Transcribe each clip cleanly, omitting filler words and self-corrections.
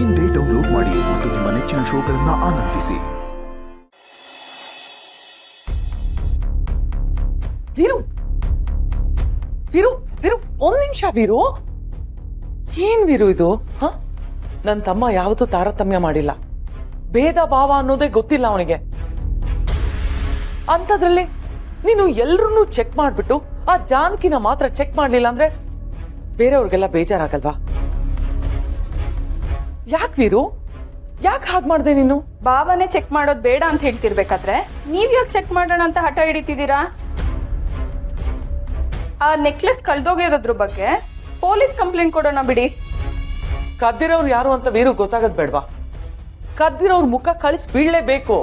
ಇಂದೇ ಡೌನ್ಲೋಡ್ ಮಾಡಿ ಮತ್ತು ನಿಮ್ಮ ನೆಚ್ಚಿನ ಶೋಗಳನ್ನು ಆನಂದಿಸಿ. ವೀರು ವೀರು ವೀರು ಒಂದ್ ನಿಮಿಷ ವೀರು. ಏನ್ ವೀರು ಇದು? ನನ್ನ ತಮ್ಮ ಯಾವತ್ತೂ ತಾರತಮ್ಯ ಮಾಡಿಲ್ಲ. ಭೇದ ಭಾವ ಅನ್ನೋದೇ ಗೊತ್ತಿಲ್ಲ ಅವನಿಗೆ. ಅಂಥದ್ರಲ್ಲಿ ನೀನು ಎಲ್ರನ್ನೂ ಚೆಕ್ ಮಾಡ್ಬಿಟ್ಟು ಆ ಜಾನಕಿನ ಮಾತ್ರ ಚೆಕ್ ಮಾಡ್ಲಿಲ್ಲ ಅಂದ್ರೆ ಬೇರೆಯವ್ರಿಗೆಲ್ಲ ಬೇಜಾರಾಗಲ್ವಾ? ಯಾಕೆ ವೀರು, ಯಾಕೆ ಹಾಗೆ ಮಾಡ್ದೆ ನೀನು? ಬಾಬಾನೇ ಚೆಕ್ ಮಾಡೋದು ಬೇಡ ಅಂತ ಹೇಳ್ತಿರ್ಬೇಕಾದ್ರೆ ನೀವ್ ಯಾಕೆ ಚೆಕ್ ಮಾಡೋಣ ಅಂತ ಹಠ ಹಿಡಿತಿದ್ದೀರಾ? ಆ ನೆಕ್ಲೆಸ್ ಕಳ್ದೋಗಿರೋದ್ರ ಬಗ್ಗೆ ಪೊಲೀಸ್ ಕಂಪ್ಲೇಂಟ್ ಕೊಡೋಣ ಬಿಡಿ. ಕದ್ದಿರೋರು ಯಾರು ಅಂತ ವೀರು ಗೊತ್ತಾಗದ್ ಬೇಡ್ವಾ? ಕದ್ದಿರೋರ್ ಮುಖ ಕಳಿಸಿ ಬೀಳ್ಲೇಬೇಕು.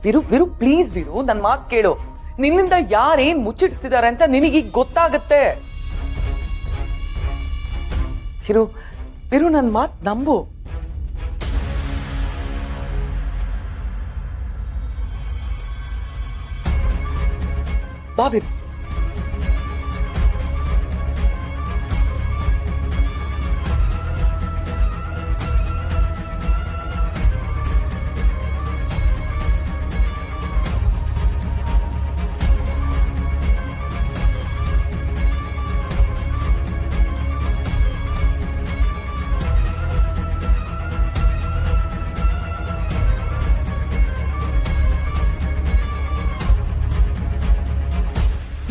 ವೀರು ವೀರು ಪ್ಲೀಸ್ ವೀರು, ನನ್ ಮಾತು ಕೇಳು. ನಿನ್ನಿಂದ ಯಾರೇನ್ ಮುಚ್ಚಿಡ್ತಿದ್ದಾರೆ ಅಂತ ನಿನಗೀಗ ಗೊತ್ತಾಗತ್ತೆ. ವೀರು ವೀರು ನನ್ ಮಾತು ನಂಬು. ಬಾ ವೀರು.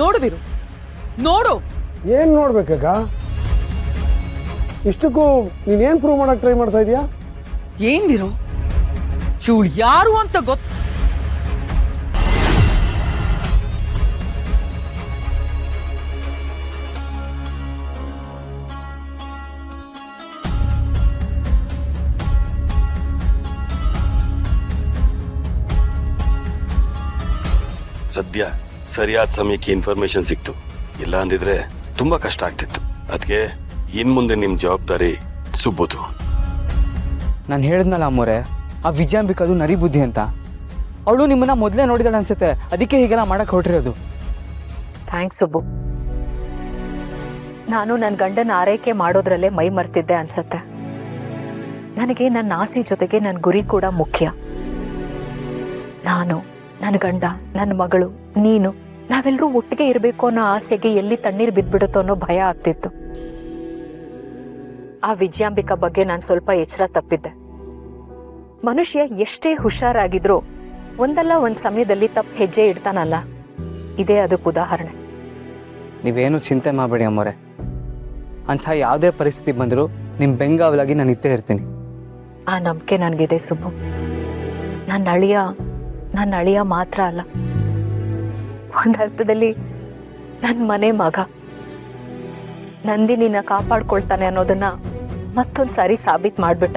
ನೋಡು ವೀರು, ನೋಡು. ಏನ್ ನೋಡ್ಬೇಕಕ್ಕ? ಇಷ್ಟಕ್ಕೂ ನೀನೇನ್ ಪ್ರೂವ್ ಮಾಡಕ್ ಟ್ರೈ ಮಾಡ್ತಾ ಇದೀಯಾ? ಏನ್ ವೀರು, ಇವಳು ಯಾರು ಅಂತ ಗೊತ್ತ? ಸದ್ಯ ಸರಿಯಾದ ಸಮಯಕ್ಕೆ ಇನ್ಫಾರ್ಮೇಶನ್ ಸಿಕ್ತು. ಇಲ್ಲ ಅಂದಿದ್ರೆ ತುಂಬಾ ಕಷ್ಟ ಆಗ್ತಿತ್ತು. ಅದಕ್ಕೆ ಇನ್ ಮುಂದೆ ನಿಮ್ ಜವಾಬ್ದಾರಿ ಸುಬ್ಬುದು. ನಾನು ಹೇಳಿದ್ನಲ್ಲ ಅಮ್ಮೋರೆ, ಆ ವಿಜಯಾಂಬಿಕದು ನರಿ ಬುದ್ಧಿ ಅಂತ. ಅವಳು ನಿಮ್ಮನ್ನ ಮೊದಲೇ ನೋಡಿದಾಳೆ ಅನ್ಸುತ್ತೆ, ಅದಕ್ಕೆ ಹೀಗೆಲ್ಲ ಮಾಡಕ್ ಹೊರಟಿರೋದು. ಥ್ಯಾಂಕ್ಸ್ ಸುಬ್ಬು. ನಾನು ನನ್ನ ಗಂಡನ ಆರೈಕೆ ಮಾಡೋದ್ರಲ್ಲೇ ಮೈ ಮರ್ತಿದ್ದೆ ಅನ್ಸತ್ತೆ. ನನಗೆ ನನ್ನ ಆಸೆ ಜೊತೆಗೆ ನನ್ನ ಗುರಿ ಕೂಡ ಮುಖ್ಯ. ನಾನು, ನನ್ನ ಗಂಡ, ನನ್ನ ಮಗಳು, ನೀನು ನಾವೆಲ್ಲರೂ ಒಟ್ಟಿಗೆ ಇರಬೇಕು ಅನ್ನೋ ಆಸೆಗೆ ಎಲ್ಲಿ ತಣ್ಣೀರು ಬಿದ್ಬಿಡುತ್ತೋ ಅನ್ನೋ ಭಯ ಆಗ್ತಿತ್ತು. ಆ ವಿಜಯಾಂಬಿಕಾ ಬಗ್ಗೆ ನಾನು ಸ್ವಲ್ಪ ಎಚ್ಚರ ತಪ್ಪಿದ್ದೆ. ಮನುಷ್ಯ ಎಷ್ಟೇ ಹುಷಾರಾಗಿದ್ರೂ ಒಂದಲ್ಲ ಒಂದು ಸಮಯದಲ್ಲಿ ತಪ್ಪು ಹೆಜ್ಜೆ ಇಡ್ತಾನಲ್ಲ, ಇದೇ ಅದಕ್ಕೆ ಉದಾಹರಣೆ. ನೀವೇನು ಚಿಂತೆ ಮಾಡಬೇಡಿ ಅಮ್ಮೋರೆ. ಅಂಥ ಯಾವುದೇ ಪರಿಸ್ಥಿತಿ ಬಂದರೂ ನಿಮ್ಮ ಬೆಂಗಾವಲಾಗಿ ನಾನು ಇತ್ತೇ ಇರ್ತೀನಿ. ಆ ನಂಬಿಕೆ ನನಗಿದೆ ಸುಬ್ಬು. ನನ್ನ ಅಳಿಯ ಮಾತ್ರ ಅಲ್ಲ, ಒಂದರ್ಥದಲ್ಲಿ ನನ್ನ ಮನೆ ಮಗ. ನಂದಿನಿನ ಕಾಪಾಡ್ಕೊಳ್ತಾನೆ ಅನ್ನೋದನ್ನ ಮತ್ತೊಂದು ಸಾರಿ ಸಾಬೀತು ಮಾಡ್ಬಿಟ್ಟ.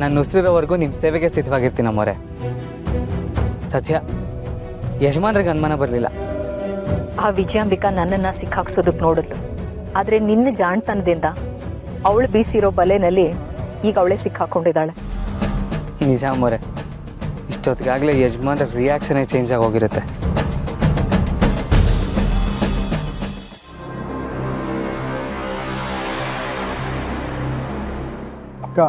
ನಾನು ಉಸಿರಿರೋವರೆಗೂ ನಿಮ್ಮ ಸೇವೆಗೆ ಸಿದ್ಧವಾಗಿರ್ತೀನಿ ಅಮ್ಮೋರೆ. ಸದ್ಯ ಯಜಮಾನ್ರಿಗೆ ಅನುಮಾನ ಬರಲಿಲ್ಲ. ಆ ವಿಜಯಾಂಬಿಕಾ ನನ್ನನ್ನು ಸಿಕ್ಕಾಕ್ಸೋದಕ್ಕೆ ನೋಡಿದ್ಲು. ಆದರೆ ನಿನ್ನ ಜಾಣ್ತನದಿಂದ ಅವಳು ಬೀಸಿರೋ ಬಲೆನಲ್ಲಿ ಈಗ ಅವಳೇ ಸಿಕ್ಕಾಕೊಂಡಿದ್ದಾಳೆ. ನಿಜ ಅಮ್ಮೋರೆ, ಇಷ್ಟೊತ್ತಿಗಾಗಲೇ ಯಜಮಾನ್ರ ರಿಯಾಕ್ಷನೇ ಚೇಂಜ್ ಆಗಿ ಹೋಗಿರುತ್ತೆ. ಅಕ್ಕ,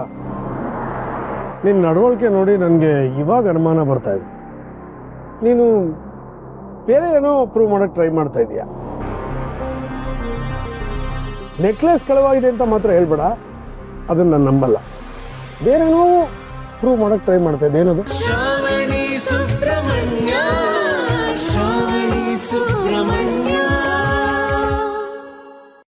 ನಿನ್ನ ನಡವಳಿಕೆ ನೋಡಿ ನನಗೆ ಇವಾಗ ಅನುಮಾನ ಬರ್ತಾ ಇದೆ. ನೀನು ಬೇರೆ ಏನೋ ಪ್ರೂವ್ ಮಾಡಕ್ಕೆ ಟ್ರೈ ಮಾಡ್ತಾ ಇದೀಯಾ? ನೆಕ್ಲೆಸ್ ಕಳವಾಗಿದೆ ಅಂತ ಮಾತ್ರ ಹೇಳ್ಬೇಡ, ಅದನ್ನು ನಾನು ನಂಬಲ್ಲ. ಬೇರೇನೋ ಪ್ರೂವ್ ಮಾಡಕ್ಕೆ ಟ್ರೈ ಮಾಡ್ತಾ ಇದ್ದೆ. ಏನದು?